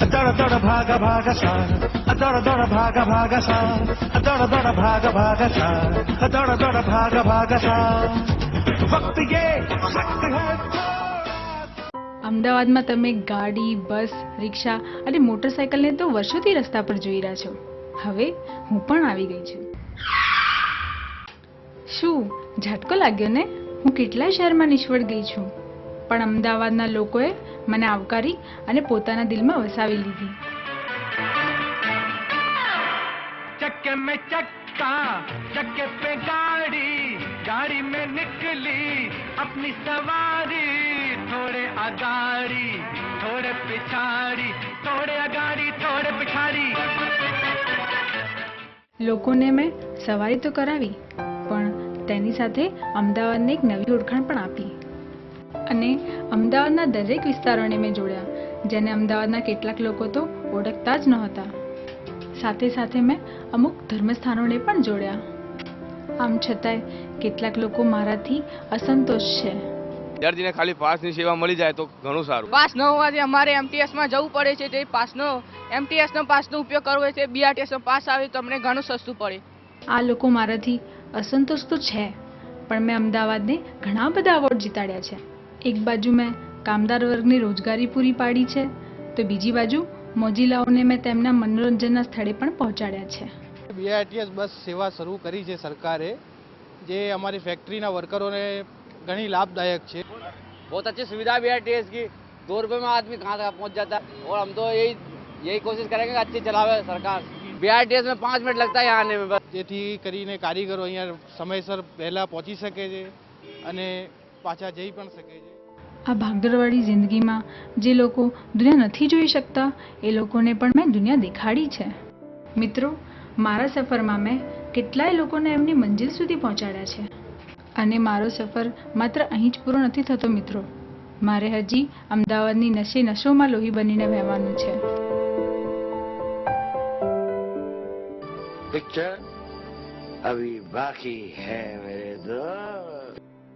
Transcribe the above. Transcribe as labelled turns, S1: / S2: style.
S1: દોડ દોડ ભાગ ભાગ સા, દોડ દોડ ભાગ ભાગ સા, દોડ દોડ ભાગ ભાગ સા, દોડ દોડ ભાગ ભાગ સા, વક્ત યે વક્ત હૈ.
S2: અમદાવાદમાં તમે ગાડી, બસ, રિક્ષા અને મોટરસાયકલને તો વર્ષોથી રસ્તા પર જોઈ રહ્યા છો. હવે હું પણ આવી ગઈ છું. શું ઝટકો લાગ્યો ને? હું કેટલાય શહેરમાં નિષ્ફળ ગઈ છું, પણ અમદાવાદના લોકોએ મને આવકારી અને પોતાના દિલમાં વસાવી લીધી.
S1: चक्के में चक्का, चक्के पे गाड़ी, गाड़ी में निकली अपनी सवारी. थोड़े आगाड़ी, थोड़े पिछाड़ी, थोड़े आगाड़ी, थोड़े पिछाड़ी.
S2: લોકોને મેં સવારી તો કરાવી, પણ તેની સાથે અમદાવાદને એક નવી ઓળખાણ પણ આપી. અને અમદાવાદના દરેક વિસ્તારોને મેં જોડ્યા, જેને અમદાવાદના કેટલાક લોકો તો ઓળખતા જ નહોતા. સાથે સાથે મેં અમુક ધર્મસ્થાનોને પણ જોડ્યા. આમ છતાંય કેટલાક લોકો મારાથી અસંતોષ છે.
S3: વિદ્યાર્થીને ખાલી પાસની સેવા મળી જાય તો ઘણું સારું.
S4: પાસ ન હોવાથી અમારે એમટીએસમાં જવું પડે છે. તે એમટીએસનો પાસનો ઉપયોગ કરવો છે. બીઆરટીએસનો પાસ આવે તો અમને ઘણું સસ્તું પડે.
S2: આ લોકો મારાથી અસંતોષ તો છે, પણ મેં અમદાવાદને ઘણા બધા એવોર્ડ જીતાડ્યા છે. એક બાજુ મેં કામદાર વર્ગને રોજગારી પૂરી પાડી છે, તો બીજી બાજુ મોજીલાઓને મેં તેમના મનોરંજનના સ્થળે પણ પહોંચાડ્યા છે.
S5: બીઆરટીએસ બસ સેવા શરૂ કરી છે સરકારે, જે અમારી ફેક્ટરીના વર્કરોને ઘણી લાભદાયક છે.
S6: बहुत अच्छी सुविधा बीआरटीएस की. 2 रुपए में आदमी कहाँ तक पहुँच जाता है. और हम तो यही कोशिश करेंगे कि अच्छी चलावे सरकार. बीआरटीएस में 5 मिनट लगता है यहाँ आने में बस.
S5: જેથી કરીને કારીગરો અહીંયા સમયસર પહેલાં પહોંચી શકે છે અને પાછા જઈ પણ શકે છે.
S2: આ ભાગદોડવાળી જિંદગીમાં જે લોકો દુનિયા નથી જોઈ શકતા, એ લોકોને પણ મેં દુનિયા દેખાડી છે. મિત્રો, મારા સફરમાં મેં કેટલાય લોકોને એમની મંજિલ સુધી પહોંચાડ્યા છે. અને મારો સફર માત્ર અહીં જ પૂરો નથી થતો મિત્રો. મારે હજી અમદાવાદની નશે નશોમાં લોહી બનીને વહેવાનું છે.
S7: पिक्चर अभी बाकी है मेरे दोस्त.